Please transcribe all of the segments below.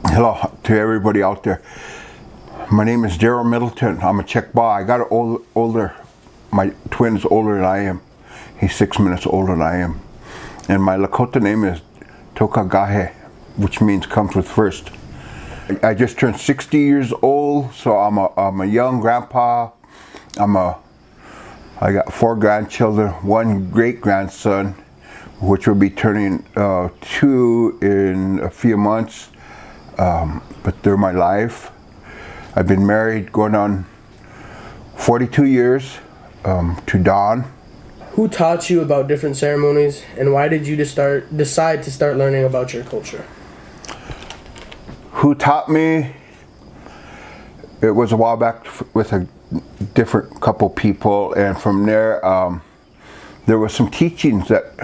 Hello to everybody out there. My name is Darrel Middleton. I'm a Czech boy. I got older. My twin's older than I am. He's 6 minutes older than I am. And my Dakota name is Toka, which means comes with first. I just turned 60 years old, so I'm a young grandpa. I got 4 grandchildren, 1 great grandson, which will be turning 2 in a few months. But they're my life. I've been married going on 42 years to Dawn. Who taught you about different ceremonies, and why did you decide to start learning about your culture? Who taught me? It was a while back with a different couple people, and from there, there were some teachings that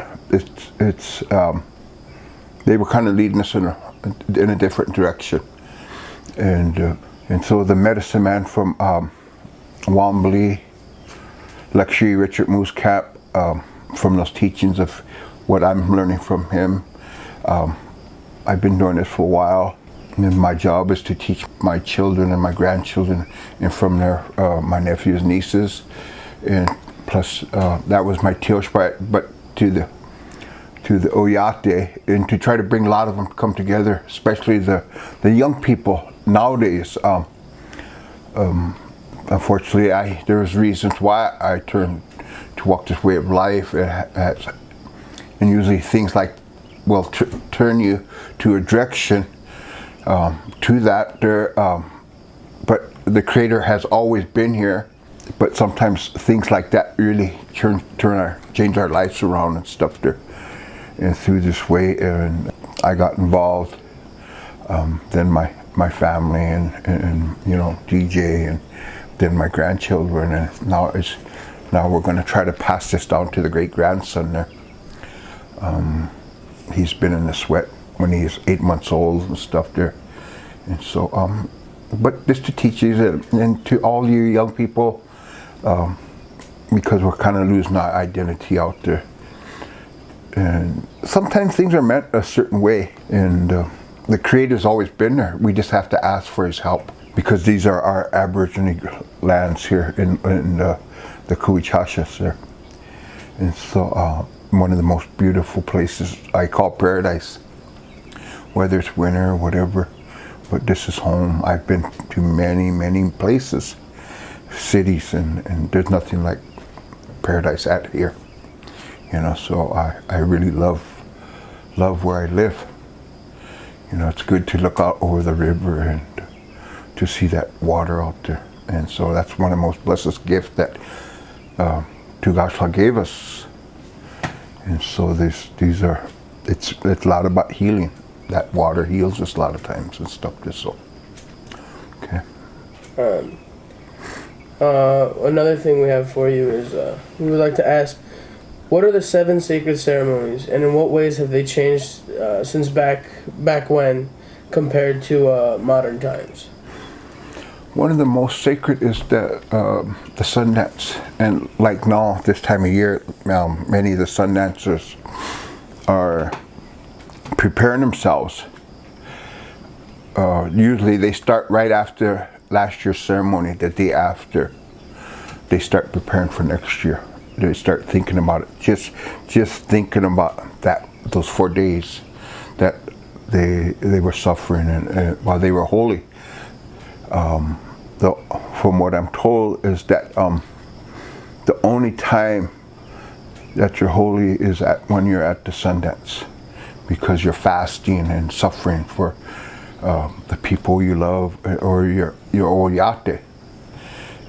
they were kind of leading us in a different direction, and so the medicine man from Wombley, Lecture Richard Moosecap, from those teachings of what I'm learning from him. I've been doing this for a while, and my job is to teach my children and my grandchildren, and from there my nephews, nieces, and plus that was my teal but to the Oyate, and to try to bring a lot of them to come together, especially the young people nowadays. Unfortunately, there's reasons why I turned to walk this way of life, and usually things like will turn you to a direction to that. But the Creator has always been here. But sometimes things like that really change our lives around and stuff there. And through this way, and I got involved. Then my family and DJ, and then my grandchildren, and now we're going to try to pass this down to the great grandson there. He's been in the sweat when he's 8 months old and stuff there, and so but just to teach you and to all you young people, because we're kind of losing our identity out there. And sometimes things are meant a certain way, and the Creator's always been there. We just have to ask for His help, because these are our Aboriginal lands here in the Kuichashas there. And so one of the most beautiful places I call paradise, whether it's winter or whatever, but this is home. I've been to many places, cities, and there's nothing like paradise out here. So I really love where I live. It's good to look out over the river and to see that water out there. And so that's one of the most blessed gifts that Tugasha gave us. And so it's a lot about healing. That water heals us a lot of times and stuff. So, okay. Another thing we have for you is we would like to ask, what are the 7 sacred ceremonies, and in what ways have they changed since back when compared to modern times? One of the most sacred is the sun dance, and like now this time of year, many of the sun dancers are preparing themselves. Usually they start right after last year's ceremony. The day after, they start preparing for next year. They start thinking about it, just thinking about those 4 days that they were suffering and while they were holy. From what I'm told is that the only time that you're holy is when you're at the Sundance, because you're fasting and suffering for the people you love, or your oyate.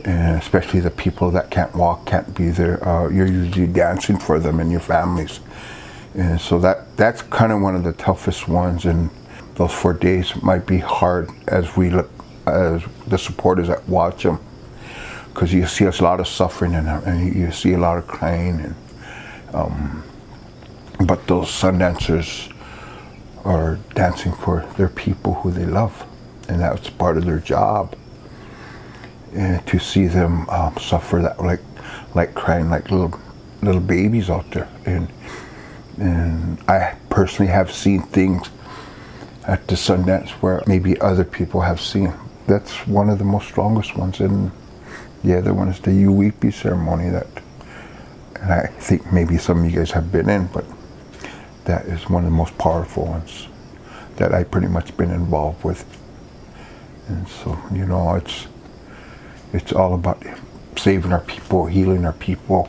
And especially the people that can't walk, can't be there, you're usually dancing for them and your families. And so that's kind of one of the toughest ones, and those 4 days might be hard as we look, as the supporters that watch them, because you see a lot of suffering and you see a lot of crying. But those sun dancers are dancing for their people who they love, and that's part of their job. And to see them suffer that, like crying like little babies out there, and I personally have seen things at the Sundance where maybe other people have seen. That's one of the most strongest ones. And the other one is the UEP ceremony that, and I think maybe some of you guys have been in, but that is one of the most powerful ones that I pretty much been involved with. And so, you know, it's all about saving our people, healing our people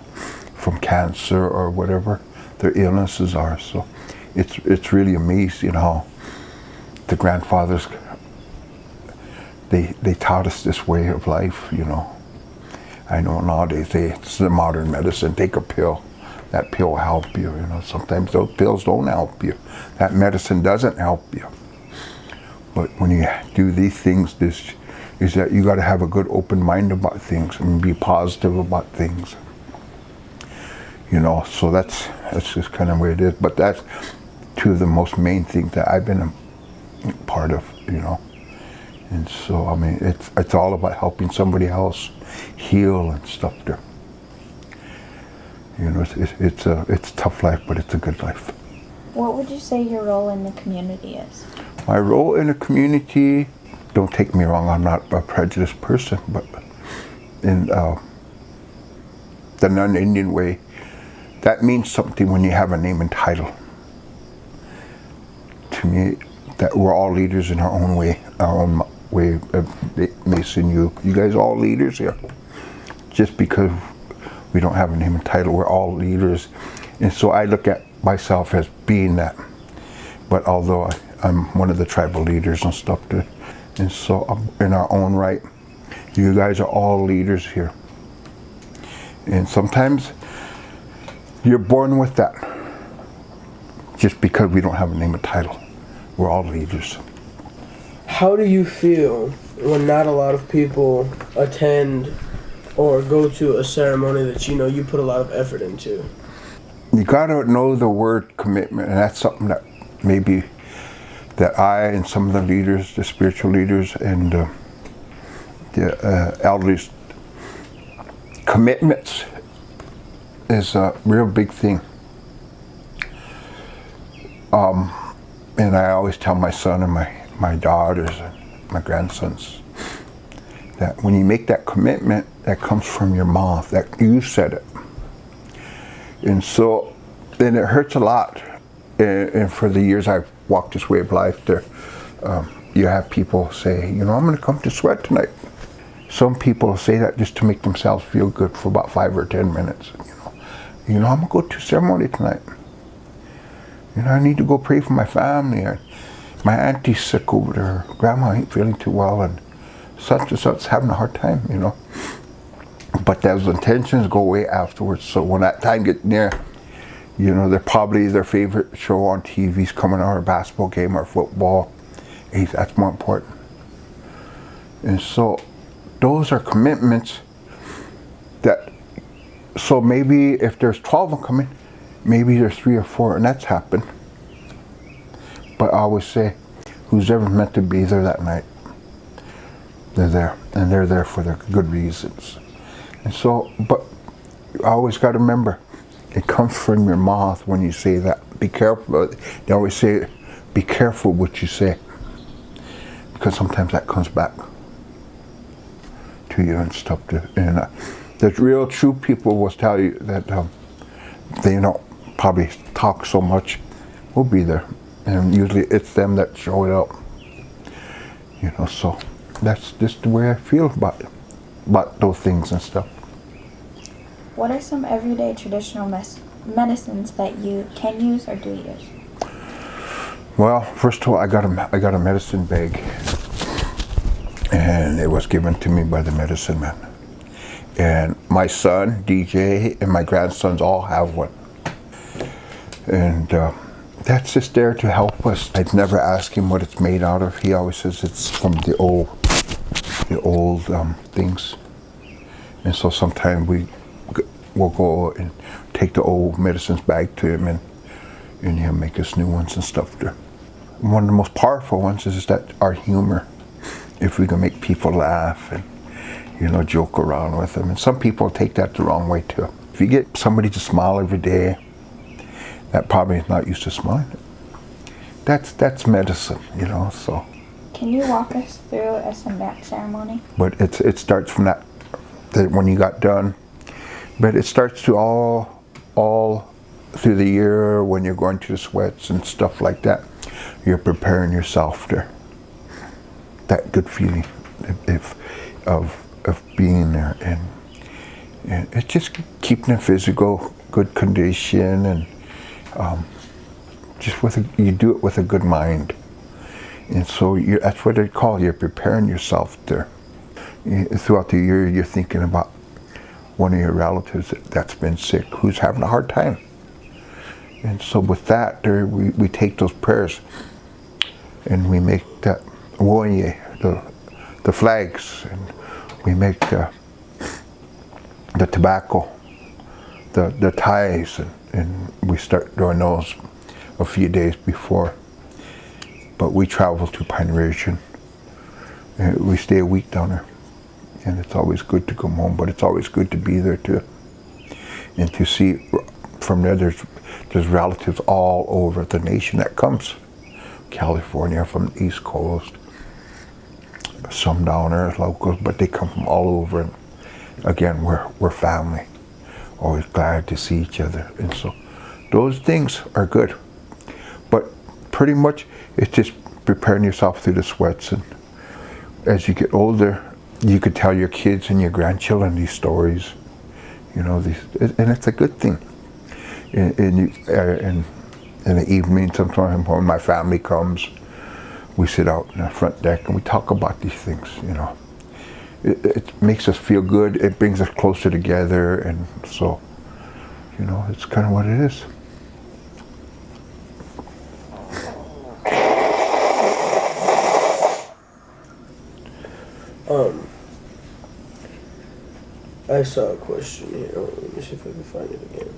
from cancer or whatever their illnesses are. So it's really amazing how the grandfathers, they taught us this way of life, you know. I know nowadays it's the modern medicine, take a pill. That pill will help you, you know. Sometimes those pills don't help you. That medicine doesn't help you. But when you do these things, this is that you got to have a good open mind about things and be positive about things. You know, so that's just kind of where it is. But that's two of the most main things that I've been a part of, you know. And so, I mean, it's all about helping somebody else heal and stuff there. You know, it's a tough life, but it's a good life. What would you say your role in the community is? My role in the community, don't take me wrong, I'm not a prejudiced person, but in the non-Indian way, that means something when you have a name and title. To me, that we're all leaders in our own way of Mason. You guys are all leaders here. Just because we don't have a name and title, we're all leaders. And so I look at myself as being that. But although I'm one of the tribal leaders and stuff, and so in our own right, you guys are all leaders here. And sometimes you're born with that. Just because we don't have a name and title, we're all leaders. How do you feel when not a lot of people attend or go to a ceremony that you know you put a lot of effort into? You gotta know the word commitment, and that's something that maybe that I and some of the leaders, the spiritual leaders and the elders, commitments is a real big thing. And I always tell my son and my daughters and my grandsons that when you make that commitment, that comes from your mouth, that you said it. And so, then it hurts a lot. And for the years I've walked this way of life, there, you have people say, you know, I'm going to come to sweat tonight. Some people say that just to make themselves feel good for about 5 or 10 minutes. You know, I'm going to go to ceremony tonight. You know, I need to go pray for my family. My auntie's sick over there. Her grandma ain't feeling too well, and such and such having a hard time, you know. But those intentions go away afterwards. So when that time gets near, you know, they're probably their favorite show on TV's coming on, or a basketball game or football. Hey, that's more important. And so those are commitments that, so maybe if there's 12 of them coming, maybe there's 3 or 4, and that's happened. But I always say, who's ever meant to be there that night, they're there, and they're there for their good reasons. And so, but you always got to remember, it comes from your mouth when you say that. Be careful. They always say, be careful what you say, because sometimes that comes back to you and stuff. And the real true people will tell you that they don't probably talk so much. We'll be there, and usually it's them that show it up. You know, so that's just the way I feel about those things and stuff. What are some everyday traditional medicines that you can use or do use? Well, first of all, I got a medicine bag, and it was given to me by the medicine man. And my son, DJ, and my grandsons all have one. And that's just there to help us. I'd never ask him what it's made out of. He always says it's from the old things. And so sometimes we'll go and take the old medicines back to him, and he'll make us new ones and stuff there. One of the most powerful ones is that our humor. If we can make people laugh and, you know, joke around with them. And some people take that the wrong way too. If you get somebody to smile every day, that probably is not used to smiling. that's medicine, you know. So, Can you walk us through a send-back ceremony? but it starts from that when you got done. But it starts to all through the year when you're going to the sweats and stuff like that. You're preparing yourself to that good feeling of being there, and it's just keeping a physical good condition, and just you do it with a good mind, and so that's what they call, you're preparing yourself there. Throughout the year, you're thinking about one of your relatives that's been sick, who's having a hard time, and so with that, we take those prayers, and we make that woye, the flags, and we make the tobacco, the ties, and we start doing those a few days before. But we travel to Pine Ridge, and we stay a week down there, and it's always good to come home, but it's always good to be there too, and to see from there. There's relatives all over the nation that comes. California, from the East Coast, some down there locals, but they come from all over. And again, we're family, always glad to see each other, and so those things are good. But pretty much it's just preparing yourself through the sweats, and as you get older, you could tell your kids and your grandchildren these stories, you know, and it's a good thing. And in the evening, sometimes when my family comes, we sit out in the front deck and we talk about these things, you know. It makes us feel good, it brings us closer together, and so, you know, it's kind of what it is. I saw a question here. Oh, let me see if I can find it again.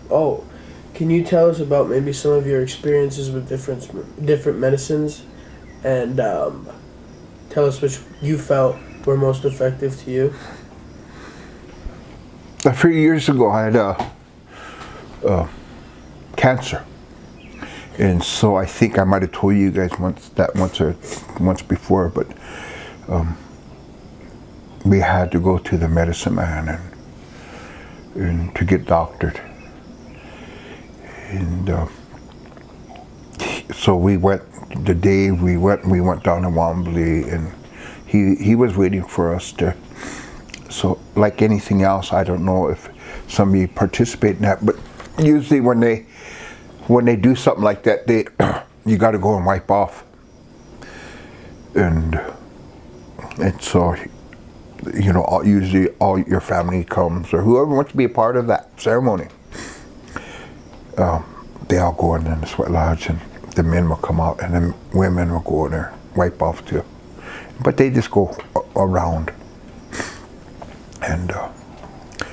Oh, can you tell us about maybe some of your experiences with different medicines, and tell us which you felt were most effective to you? A few years ago, I had cancer, and so I think I might have told you guys once before, but we had to go to the medicine man and to get doctored. And so we went, the day we went down to Wambley, and he was waiting for us to, so like anything else, I don't know if somebody participate in that, but usually when they do something like that, you got to go and wipe off. And so, you know, usually all your family comes, or whoever wants to be a part of that ceremony. They all go in the sweat lodge, and the men will come out, and then women will go in there, wipe off too. But they just go around, and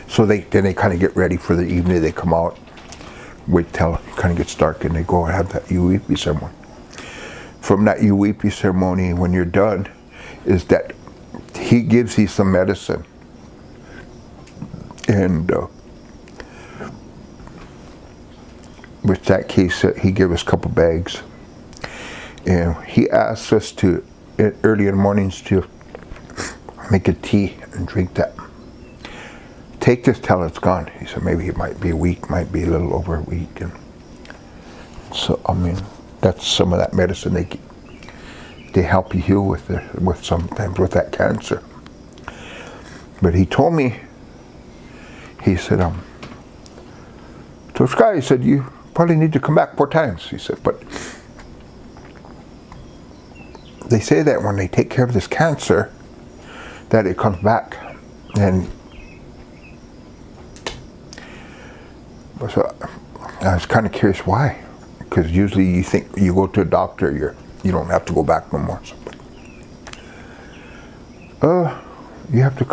so they kind of get ready for the evening. They come out, wait till it kind of gets dark, and they go and have that Uweepi ceremony. From that Uweepi ceremony, when you're done, is that he gives you some medicine, and with that case, he gave us a couple bags, and he asked us to, early in the mornings, to make a tea and drink that. Take this till it's gone. He said maybe it might be a week, might be a little over a week, and so I mean that's some of that medicine they help you heal with sometimes with that cancer. But he told me, he said, to Sky, he said, you probably need to come back 4 times. He said, but they say that when they take care of this cancer, that it comes back. And so I was kind of curious why, because usually you think you go to a doctor, you don't have to go back no more. So, you have to